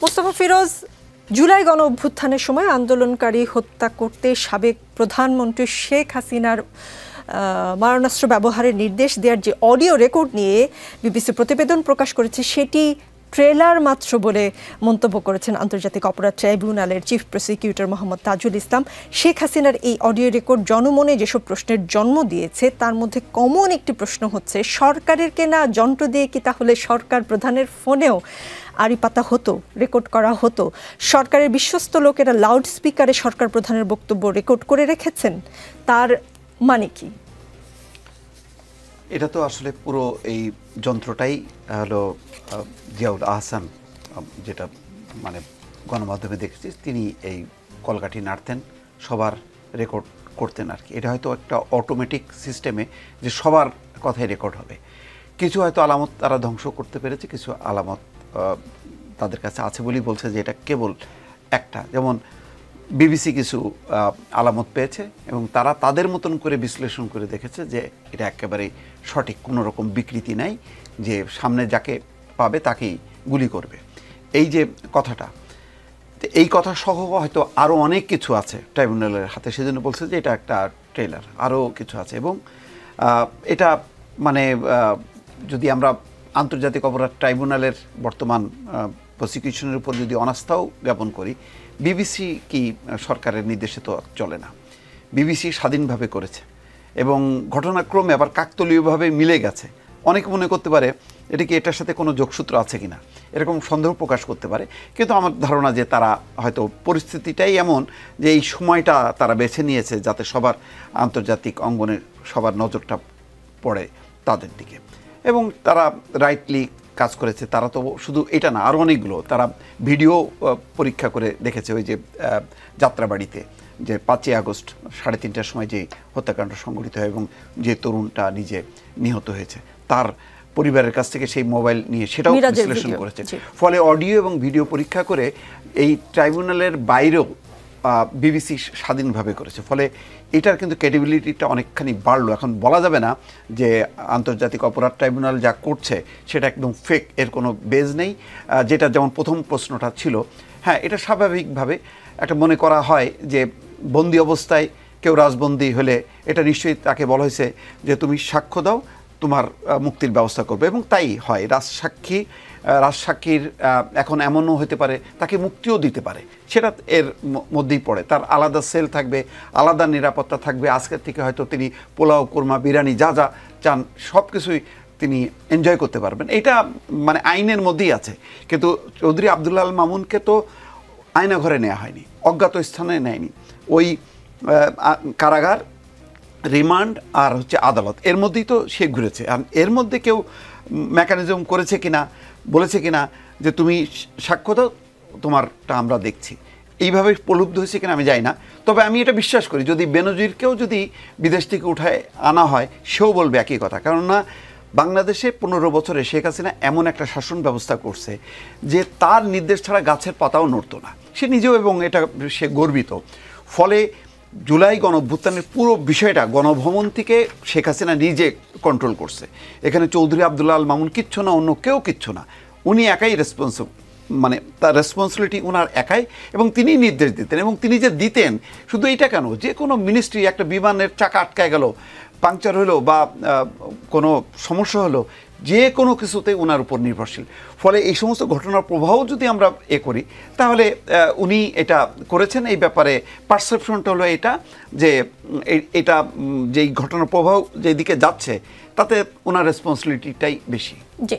মোস্তফা ফিরোজ, জুলাই গণ অভ্যুত্থানের সময় আন্দোলনকারী হত্যা করতে সাবেক প্রধানমন্ত্রী শেখ হাসিনার মারণাস্ত্র ব্যবহারের নির্দেশ দেওয়ার যে অডিও রেকর্ড নিয়ে বিবিসি প্রতিবেদন প্রকাশ করেছে সেটি ট্রেলার মাত্র বলে মন্তব্য করেছেন আন্তর্জাতিক অপরাধ ট্রাইব্যুনালের চিফ প্রসিকিউটর মোহাম্মদ তাজুল ইসলাম। শেখ হাসিনার এই অডিও রেকর্ড জনমনে যেসব প্রশ্নের জন্ম দিয়েছে তার মধ্যে কমন একটি প্রশ্ন হচ্ছে, সরকারের কেনা যন্ত্র দিয়ে কি তাহলে সরকার প্রধানের ফোনেও আড়ি পাতা হতো, রেকর্ড করা হতো? সরকারের বিশ্বস্ত লোকেরা লাউড স্পিকারে সরকার প্রধানের বক্তব্য রেকর্ড করে রেখেছেন, তার মানে কি? এটা তো আসলে পুরো এই যন্ত্রটাই হলো জিয়াউল আহসান, যেটা মানে গণমাধ্যমে দেখেছি, তিনি এই কলকাঠি নাড়তেন, সবার রেকর্ড করতেন আর কি। এটা হয়তো একটা অটোমেটিক সিস্টেমে যে সবার কথাই রেকর্ড হবে। কিছু হয়তো আলামত তারা ধ্বংস করতে পেরেছে, কিছু আলামত তাদের কাছে আছে বলেই বলছে যে এটা কেবল একটা। যেমন বিবিসি কিছু আলামত পেয়েছে এবং তারা তাদের মতন করে বিশ্লেষণ করে দেখেছে যে এটা একেবারেই সঠিক, কোনো রকম বিকৃতি নাই, যে সামনে যাকে পাবে তাকেই গুলি করবে, এই যে কথাটা। এই কথা সহ হয়তো আরও অনেক কিছু আছে ট্রাইব্যুনালের হাতে, সেজন্য বলছে যে এটা একটা ট্রেলার, আরও কিছু আছে। এবং এটা মানে যদি আমরা আন্তর্জাতিক অপরাধ ট্রাইব্যুনালের বর্তমান প্রসিকিউশনের উপর যদি অনাস্থাও জ্ঞাপন করি, বিবিসি কি সরকারের নির্দেশে তো চলে না, বিবিসি স্বাধীনভাবে করেছে এবং ঘটনাক্রমে আবার কাকতলীয়ভাবে মিলে গেছে। অনেকে মনে করতে পারে এটা কি এটার সাথে কোনো যোগসূত্র আছে কিনা, এরকম সন্দেহ প্রকাশ করতে পারে, কিন্তু আমার ধারণা যে তারা হয়তো পরিস্থিতিটাই এমন যে এই সময়টা তারা বেছে নিয়েছে যাতে সবার আন্তর্জাতিক অঙ্গনে সবার নজরটা পড়ে তাদের দিকে, এবং তারা রাইটলি কাজ করেছে। তারা তো শুধু এটা না, আরও অনেকগুলো তারা ভিডিও পরীক্ষা করে দেখেছে। ওই যে যাত্রাবাড়িতে যে 5ই আগস্ট 3:30টার সময় যে হত্যাকাণ্ড সংঘটিত হয় এবং যে তরুণটা নিজে নিহত হয়েছে, তার পরিবারের কাছ থেকে সেই মোবাইল নিয়ে সেটাও বিশ্লেষণ করেছে। ফলে অডিও এবং ভিডিও পরীক্ষা করে এই ট্রাইব্যুনালের বাইরেও বিবিসি স্বাধীনভাবে করেছে। ফলে এটার কিন্তু ক্রেডিবিলিটিটা অনেকখানি বাড়লো। এখন বলা যাবে না যে আন্তর্জাতিক অপরাধ ট্রাইব্যুনাল যা করছে সেটা একদম ফেক, এর কোনো বেজ নেই, যেটা যেমন প্রথম প্রশ্নটা ছিল। হ্যাঁ, এটা স্বাভাবিকভাবে একটা মনে করা হয় যে বন্দি অবস্থায় কেউ রাজবন্দি হলে এটা নিশ্চয়ই তাকে বলা হয়েছে যে তুমি সাক্ষ্য দাও, তোমার মুক্তির ব্যবস্থা করবে, এবং তাই হয়। রাজসাক্ষীর এখন এমনও হতে পারে তাকে মুক্তিও দিতে পারে, সেটা এর মধ্যেই পড়ে। তার আলাদা সেল থাকবে, আলাদা নিরাপত্তা থাকবে। আজকের থেকে হয়তো তিনি পোলাও, কোরমা, বিরিয়ানি যা যা চান সব কিছুই তিনি এনজয় করতে পারবেন। এটা মানে আইনের মধ্যেই আছে। কিন্তু চৌধুরী আবদুল্লাহ আল মামুনকে তো আয়না ঘরে নেওয়া হয়নি, অজ্ঞাত স্থানে নেয়নি। ওই কারাগার, রিমান্ড আর হচ্ছে আদালত, এর মধ্যেই তো সে ঘুরেছে। আর এর মধ্যে কেউ মেকানিজম করেছে কিনা, বলেছে কিনা যে তুমি সাক্ষ্য দাও, তোমারটা আমরা দেখছি, এইভাবে প্রলুব্ধ হয়েছে কিনা আমি জানি না। তবে আমি এটা বিশ্বাস করি যদি বেনজিরকেও যদি বিদেশ থেকে উঠায় আনা হয় সেও বলবে একই কথা। কেননা বাংলাদেশে 15 বছরে শেখ হাসিনা এমন একটা শাসন ব্যবস্থা করছে যে তার নির্দেশ ছাড়া গাছের পাতাও নড়তো না, সে নিজেও, এবং এটা সে গর্বিত। ফলে জুলাই গণঅভ্যুত্থানের পুরো বিষয়টা গণভবন থেকে শেখ হাসিনা নিজে কন্ট্রোল করছে। এখানে চৌধুরী আবদুল্লাহ আল মামুন কিচ্ছু না, অন্য কেউ কিচ্ছু না, উনি একাই রেসপন্সিবল, মানে তার রেসপন্সিবিলিটি ওনার একাই, এবং তিনি নির্দেশ দিতেন। এবং তিনি যে দিতেন, শুধু এটা কেন, যে কোনো মিনিস্ট্রি, একটা বিমানের চাকা আটকায় গেল, পাংচার হলো বা কোনো সমস্যা হলো, যে কোনো কিছুতে ওনার উপর নির্ভরশীল। ফলে এই সমস্ত ঘটনার প্রভাব যদি আমরা করি, তাহলে উনি এটা করেছেন। এই ব্যাপারে পারসেপশনটা হলো এটা যে এটা যেই ঘটনার প্রভাব যেদিকে যাচ্ছে তাতে ওনার রেসপন্সিবিলিটিটাই বেশি। জি।